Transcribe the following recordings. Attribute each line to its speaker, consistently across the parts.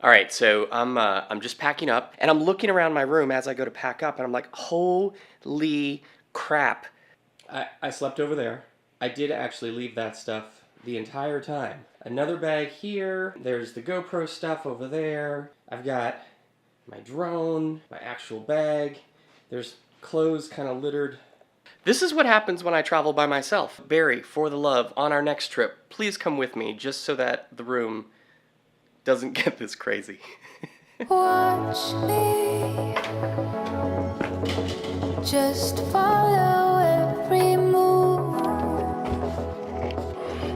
Speaker 1: All right, so I'm just packing up, and I'm looking around my room as I go to pack up, and I'm like, holy crap. I slept over there. I did actually leave that stuff the entire time. Another bag here. There's the GoPro stuff over there. I've got my drone, my actual bag. There's clothes kind of littered. This is what happens when I travel by myself. Barry, for the love, on our next trip, please come with me just so that the room doesn't get this crazy.
Speaker 2: Watch me, just follow every move.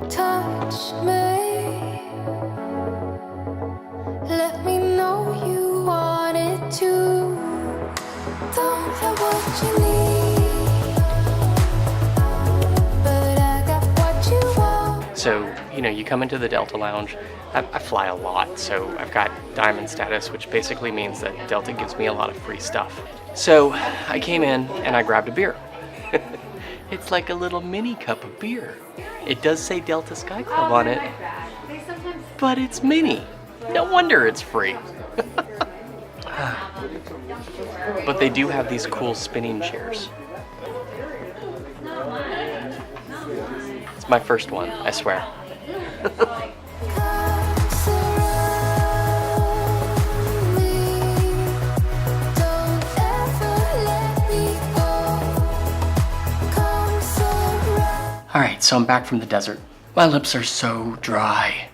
Speaker 2: Touch me, let me know you want it too. Don't have what you need, but I got what you want.
Speaker 1: So, you come into the Delta Lounge. I fly a lot, so I've got diamond status, which basically means that Delta gives me a lot of free stuff. So I came in and I grabbed a beer. It's like a little mini cup of beer. It does say Delta Sky Club on it, but it's mini. No wonder it's free. But they do have these cool spinning chairs. It's my first one, I swear. Alright, so I'm back from the desert. My lips are so dry.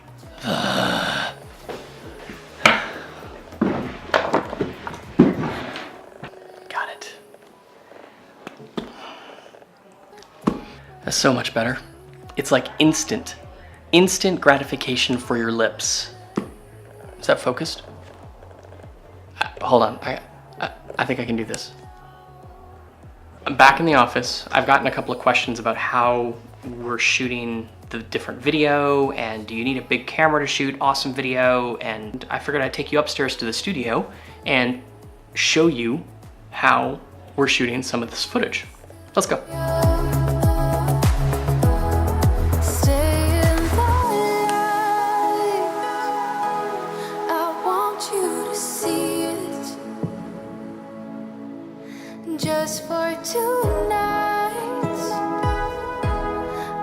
Speaker 1: Ugh. Got it. That's so much better. It's like instant gratification for your lips. Is that focused? Hold on, I think I can do this. I'm back in the office. I've gotten a couple of questions about how we're shooting the different video, and do you need a big camera to shoot awesome video? And I figured I'd take you upstairs to the studio and show you how we're shooting some of this footage. Let's go.
Speaker 2: Just for tonight,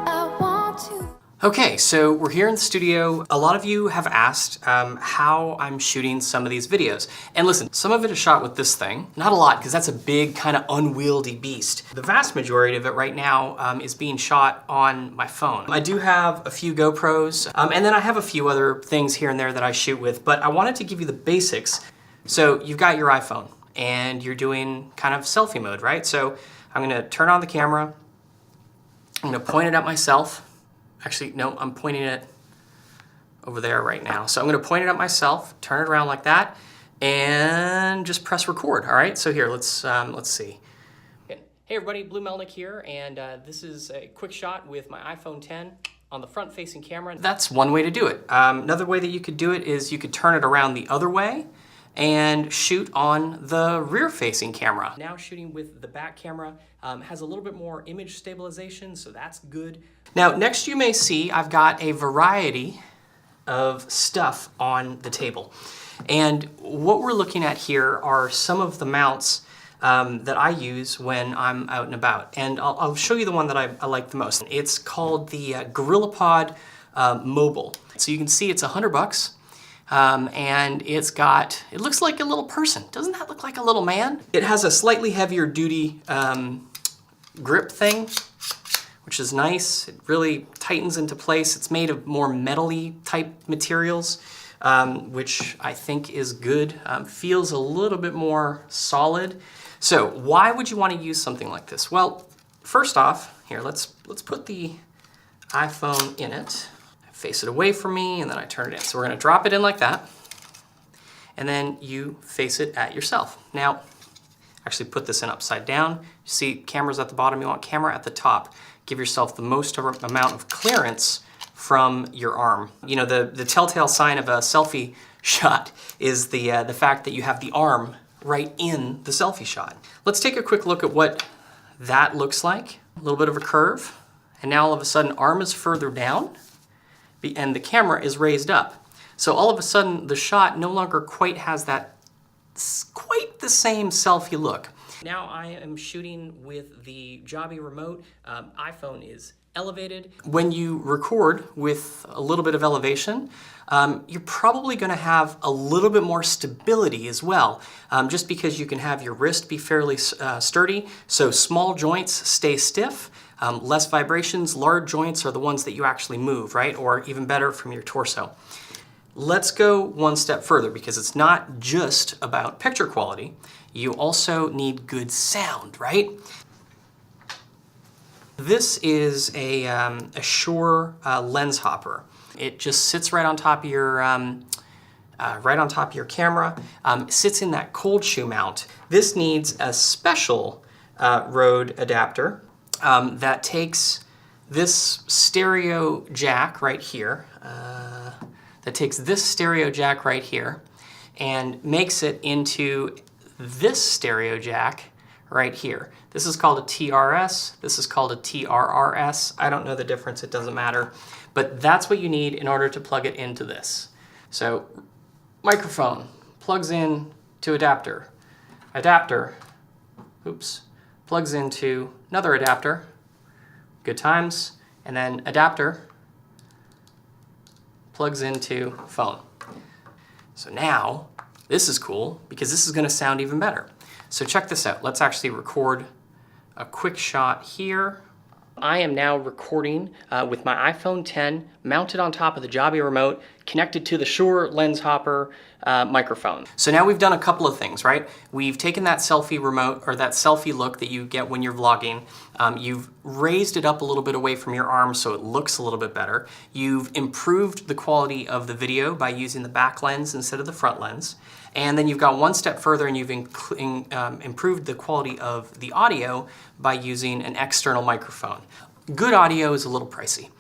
Speaker 2: I want to.
Speaker 1: Okay, so we're here in the studio. A lot of you have asked how I'm shooting some of these videos. And listen, some of it is shot with this thing. Not a lot, because that's a big kind of unwieldy beast. The vast majority of it right now is being shot on my phone. I do have a few GoPros, and then I have a few other things here and there that I shoot with, but I wanted to give you the basics. So you've got your iPhone, and you're doing kind of selfie mode, right? So I'm gonna turn on the camera, I'm gonna point it at myself. Actually, no, I'm pointing it over there right now. So I'm gonna point it at myself, turn it around like that, and just press record, all right? So here, let's see. Hey everybody, Blue Melnick here, and this is a quick shot with my iPhone 10 on the front-facing camera. That's one way to do it. Another way that you could do it is you could turn it around the other way and shoot on the rear-facing camera. Now shooting with the back camera has a little bit more image stabilization, so that's good. Now next you may see I've got a variety of stuff on the table. And what we're looking at here are some of the mounts that I use when I'm out and about. And I'll show you the one that I like the most. It's called the GorillaPod Mobile. So you can see it's $100. And it looks like a little person. Doesn't that look like a little man? It has a slightly heavier duty grip thing, which is nice. It really tightens into place. It's made of more metal-y type materials, which I think is good. Feels a little bit more solid. So why would you want to use something like this? Well, first off, here, let's put the iPhone in it. Face it away from me, and then I turn it in. So we're gonna drop it in like that, and then you face it at yourself. Now, actually put this in upside down. You see camera's at the bottom, you want camera at the top. Give yourself the most amount of clearance from your arm. You know, the telltale sign of a selfie shot is the fact that you have the arm right in the selfie shot. Let's take a quick look at what that looks like. A little bit of a curve, and now all of a sudden arm is further down, and the camera is raised up. So all of a sudden, the shot no longer quite has that quite the same selfie look. Now I am shooting with the Jobby remote. iPhone is elevated. When you record with a little bit of elevation, you're probably gonna have a little bit more stability as well, just because you can have your wrist be fairly sturdy, so small joints stay stiff, less vibrations, large joints are the ones that you actually move, right? Or even better, from your torso. Let's go one step further, because it's not just about picture quality. You also need good sound, right? This is a Shure lens hopper. It just sits right on top of your camera. Sits in that cold shoe mount. This needs a special Rode adapter that takes this stereo jack right here. And makes it into this stereo jack right here. This is called a TRS, this is called a TRRS. I don't know the difference, it doesn't matter. But that's what you need in order to plug it into this. So, microphone, plugs in to adapter. Adapter, plugs into another adapter. Good times. And then adapter plugs into phone. So now, this is cool because this is gonna sound even better. So check this out. Let's actually record a quick shot here. I am now recording with my iPhone 10 mounted on top of the Jobby remote, connected to the Shure lens hopper microphone. So now we've done a couple of things, right? We've taken that selfie remote, or that selfie look that you get when you're vlogging. You've raised it up a little bit away from your arm so it looks a little bit better. You've improved the quality of the video by using the back lens instead of the front lens. And then you've gone one step further and you've improved the quality of the audio by using an external microphone. Good audio is a little pricey.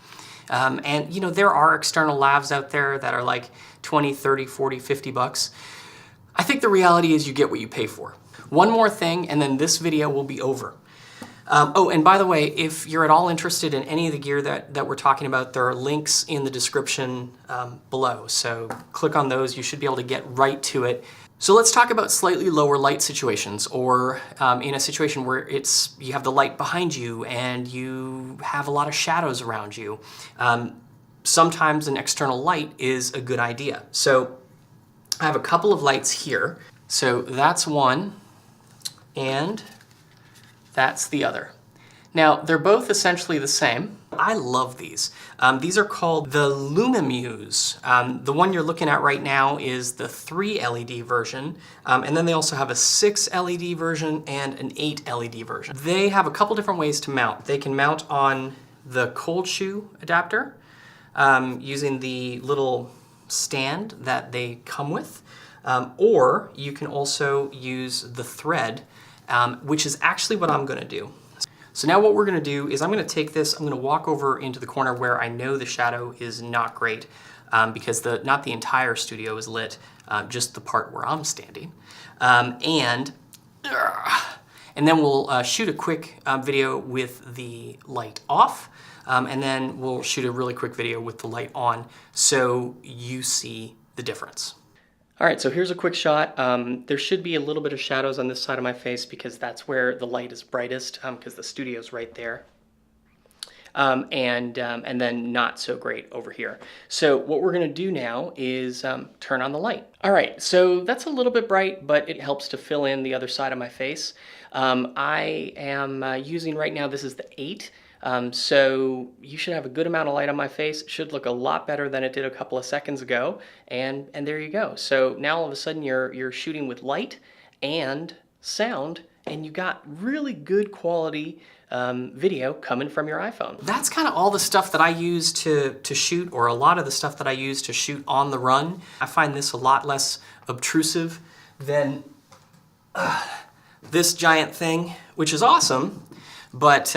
Speaker 1: And you know, there are external lavs out there that are like 20, 30, 40, 50 bucks. I think the reality is you get what you pay for. One more thing and then this video will be over. Oh, and by the way, if you're at all interested in any of the gear that we're talking about, there are links in the description below. So click on those, you should be able to get right to it. So let's talk about slightly lower light situations, or in a situation where you have the light behind you and you have a lot of shadows around you. Sometimes an external light is a good idea. So I have a couple of lights here. So that's one, and that's the other. Now, they're both essentially the same. I love these. These are called the Lumimuse. The one you're looking at right now is the 3 LED version, and then they also have a 6 LED version and an 8 LED version. They have a couple different ways to mount. They can mount on the cold shoe adapter using the little stand that they come with, or you can also use the thread, which is actually what I'm gonna do. So now what we're gonna do is I'm gonna take this, I'm gonna walk over into the corner where I know the shadow is not great, because not the entire studio is lit, just the part where I'm standing. And then we'll shoot a quick video with the light off, and then we'll shoot a really quick video with the light on so you see the difference. All right, so here's a quick shot. There should be a little bit of shadows on this side of my face because that's where the light is brightest, because the studio's right there. And then not so great over here. So what we're gonna do now is turn on the light. All right, so that's a little bit bright, but it helps to fill in the other side of my face. I am using right now, this is the 8. So you should have a good amount of light on my face. It should look a lot better than it did a couple of seconds ago. And there you go. So now all of a sudden you're shooting with light and sound, and you got really good quality video coming from your iPhone. That's kind of all the stuff that I use to shoot, or a lot of the stuff that I use to shoot on the run. I find this a lot less obtrusive than this giant thing, which is awesome, but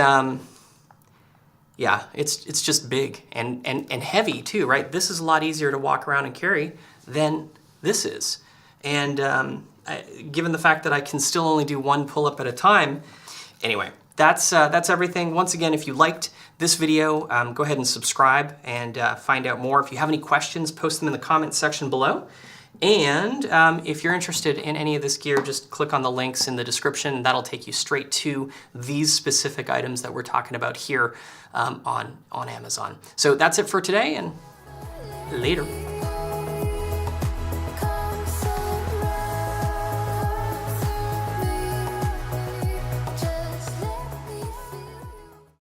Speaker 1: yeah, it's just big and heavy too, right? This is a lot easier to walk around and carry than this is. And given the fact that I can still only do one pull-up at a time, anyway, that's everything. Once again, if you liked this video, go ahead and subscribe and find out more. If you have any questions, post them in the comments section below. And if you're interested in any of this gear, just click on the links in the description. That'll take you straight to these specific items that we're talking about here on Amazon. So that's it for today, and later.